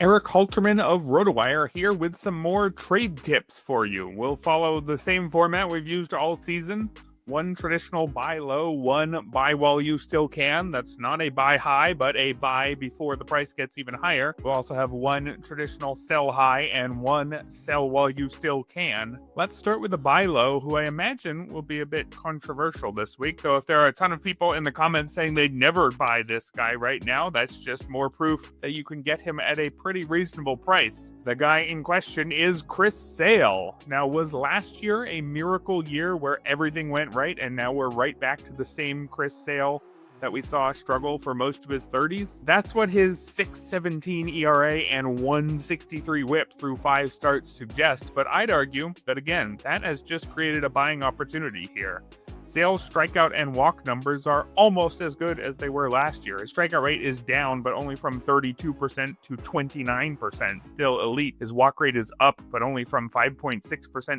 Erik Halterman of RotoWire here with some more trade tips for you. We'll follow the same format we've used all season. One traditional buy low, one buy while you still can. That's not a buy high, but a buy before the price gets even higher. We'll also have one traditional sell high and one sell while you still can. Let's start with the buy low, who I imagine will be a bit controversial this week. Though if there are a ton of people in the comments saying they'd never buy this guy right now, that's just more proof that you can get him at a pretty reasonable price. The guy in question is Chris Sale. Now, was last year a miracle year where everything went right, and now we're right back to the same Chris Sale that we saw struggle for most of his 30s? That's what his 6.17 ERA and 1.63 whip through 5 starts suggest, but I'd argue that, again, that has just created a buying opportunity here. Sale's strikeout and walk numbers are almost as good as they were last year. His strikeout rate is down, but only from 32% to 29. Still elite. His walk rate is up, but only from 5.6%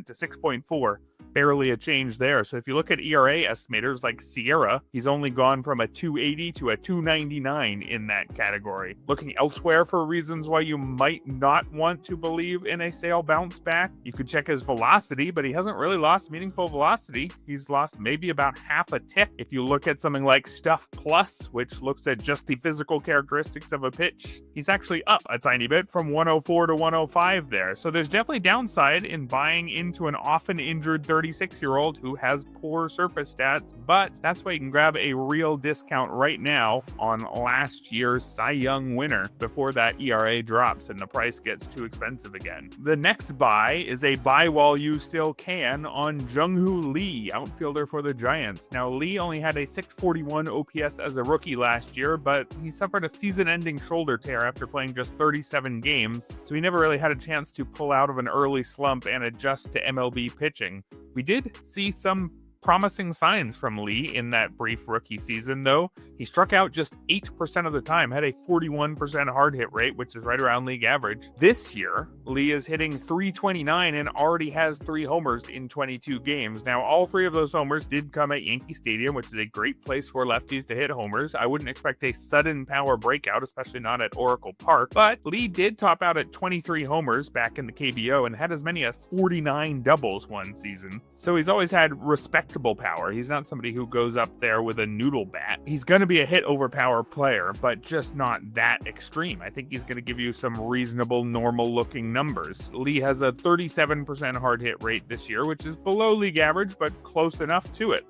to 6.4. Barely a change there. So if you look at ERA estimators like Sierra, he's only gone from a 280 to a 299 in that category. Looking elsewhere for reasons why you might not want to believe in a Sale bounce back, you could check his velocity, but he hasn't really lost meaningful velocity. He's lost maybe about half a tick. If you look at something like Stuff Plus, which looks at just the physical characteristics of a pitch, he's actually up a tiny bit from 104 to 105 there. So there's definitely downside in buying into an often injured 36-year-old who has poor surface stats, but that's why you can grab a real discount right now on last year's Cy Young winner before that ERA drops and the price gets too expensive again. The next buy is a buy while you still can on Jung Hoo Lee, outfielder for the Giants. Now, Lee only had a 641 OPS as a rookie last year, but he suffered a season-ending shoulder tear after playing just 37 games, so he never really had a chance to pull out of an early slump and adjust to MLB pitching. We did see some promising signs from Lee in that brief rookie season, though. He struck out just 8% of the time, had a 41% hard hit rate, which is right around league average. This year, Lee is hitting .329 and already has 3 homers in 22 games. Now, all 3 of those homers did come at Yankee Stadium, which is a great place for lefties to hit homers. I wouldn't expect a sudden power breakout, especially not at Oracle Park, but Lee did top out at 23 homers back in the KBO and had as many as 49 doubles one season. So he's always had respectable power. He's not somebody who goes up there with a noodle bat. He's going to be a hit over power player, but just not that extreme. I think he's going to give you some reasonable, normal looking numbers. Lee has a 37% hard hit rate this year, which is below league average, but close enough to it.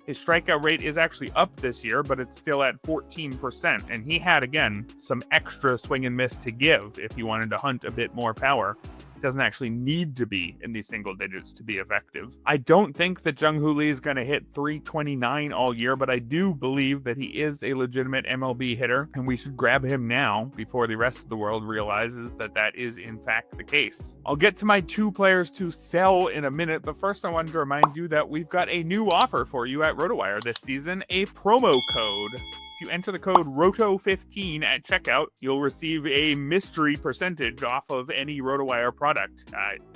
His strikeout rate is actually up this year, but it's still at 14%, and he had, again, some extra swing and miss to give if you wanted to hunt a bit more power. Doesn't actually need to be in the single digits to be effective. I don't think that Jung Hoo Lee is going to hit .329 all year, but I do believe that he is a legitimate MLB hitter, and we should grab him now before the rest of the world realizes that that is in fact the case. I'll get to my 2 players to sell in a minute, but first I wanted to remind you that we've got a new offer for you at RotoWire this season, a promo code. If you enter the code ROTO15 at checkout, you'll receive a mystery percentage off of any RotoWire product.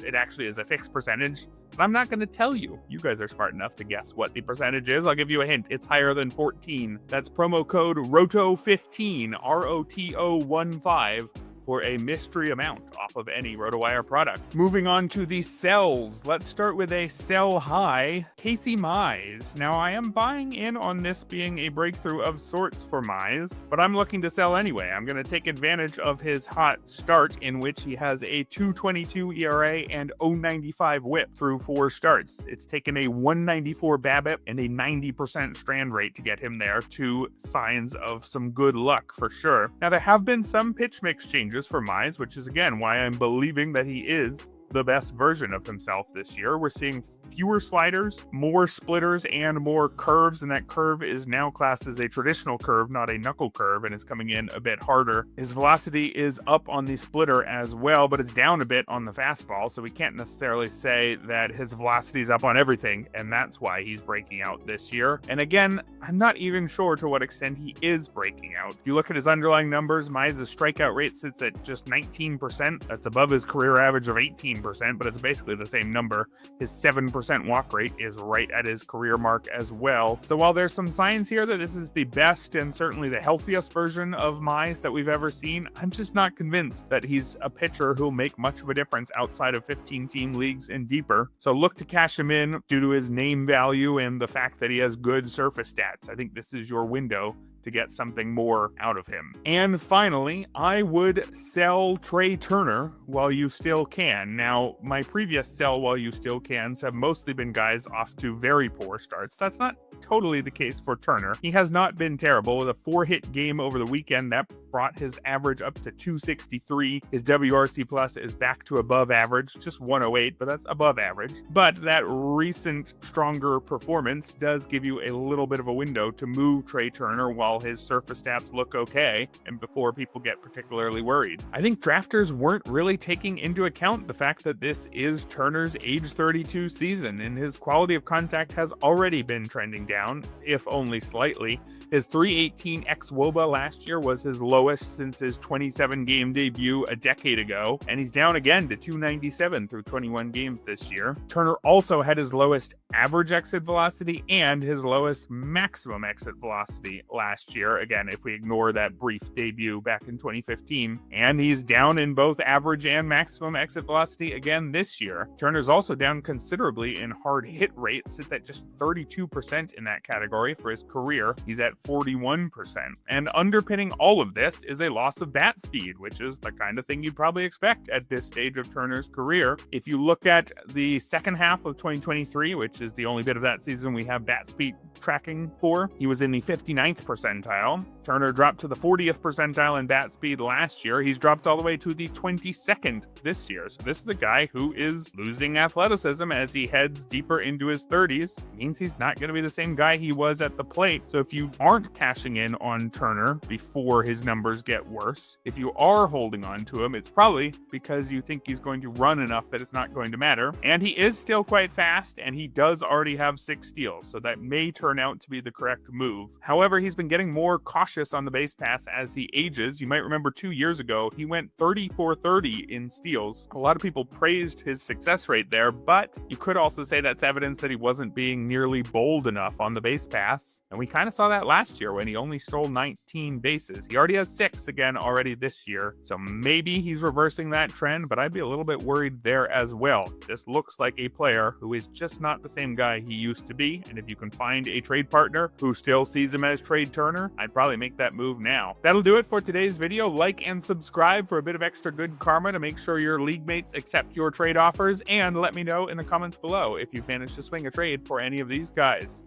It actually is a fixed percentage, but I'm not going to tell you. You guys are smart enough to guess what the percentage is. I'll give you a hint. It's higher than 14. That's promo code ROTO15, ROTO15, for a mystery amount off of any RotoWire product. Moving on to the sells. Let's start with a sell high, Casey Mize. Now, I am buying in on this being a breakthrough of sorts for Mize, but I'm looking to sell anyway. I'm going to take advantage of his hot start in which he has a 2.22 ERA and 0.95 whip through 4 starts. It's taken a 194 BABIP and a 90% strand rate to get him there. 2 signs of some good luck for sure. Now, there have been some pitch mix changes for Mize, which is again why I'm believing that he is the best version of himself this year. We're seeing fewer sliders, more splitters, and more curves, and that curve is now classed as a traditional curve, not a knuckle curve, and is coming in a bit harder. His velocity is up on the splitter as well, but it's down a bit on the fastball, so we can't necessarily say that his velocity is up on everything, and that's why he's breaking out this year. And again, I'm not even sure to what extent he is breaking out. If you look at his underlying numbers, Mize's strikeout rate sits at just 19%. That's above his career average of 18%. 15%, but it's basically the same number. His 7% walk rate is right at his career mark as well. So while there's some signs here that this is the best and certainly the healthiest version of Mize that we've ever seen, I'm just not convinced that he's a pitcher who'll make much of a difference outside of 15-team leagues and deeper. So look to cash him in due to his name value and the fact that he has good surface stats. I think this is your window to get something more out of him. And finally, I would sell Trea Turner while you still can. Now, my previous sell while you still cans have mostly been guys off to very poor starts. That's not totally the case for Turner. He has not been terrible with a 4-hit game over the weekend that brought his average up to 263. His WRC plus is back to above average, just 108, but that's above average. But that recent stronger performance does give you a little bit of a window to move Trea Turner while his surface stats look okay and before people get particularly worried. I think drafters weren't really taking into account the fact that this is Turner's age 32 season and his quality of contact has already been trending down, if only slightly. His 318 xWOBA last year was his lowest since his 27-game debut a decade ago, and he's down again to 297 through 21 games this year. Turner also had his lowest average exit velocity and his lowest maximum exit velocity last year, again, if we ignore that brief debut back in 2015, and he's down in both average and maximum exit velocity again this year. Turner's also down considerably in hard hit rate, sits at just 32% in that category for his career. He's at 41%. And underpinning all of this is a loss of bat speed, which is the kind of thing you'd probably expect at this stage of Turner's career. If you look at the second half of 2023, which is the only bit of that season we have bat speed tracking for, he was in the 59th percentile. Turner dropped to the 40th percentile in bat speed last year. He's dropped all the way to the 22nd this year. So this is a guy who is losing athleticism as he heads deeper into his 30s. It means he's not going to be the same guy he was at the plate. So if you aren't cashing in on Turner before his numbers get worse, if you are holding on to him, it's probably because you think he's going to run enough that it's not going to matter. And he is still quite fast, and he does already have 6 steals, so that may turn out to be the correct move. However, he's been getting more cautious on the base pass as he ages. You might remember 2 years ago, he went 30-for-30 in steals. A lot of people praised his success rate there, but you could also say that's evidence that he wasn't being nearly bold enough on the base pass. And we kind of saw that last year when he only stole 19 bases. He already has 6 again already this year, so maybe he's reversing that trend, but I'd be a little bit worried there as well. This looks like a player who is just not the same guy he used to be, and if you can find a trade partner who still sees him as Trea Turner, I'd probably make that move now. That'll do it for today's video. Like and subscribe for a bit of extra good karma to make sure your league mates accept your trade offers, and let me know in the comments below if you've managed to swing a trade for any of these guys.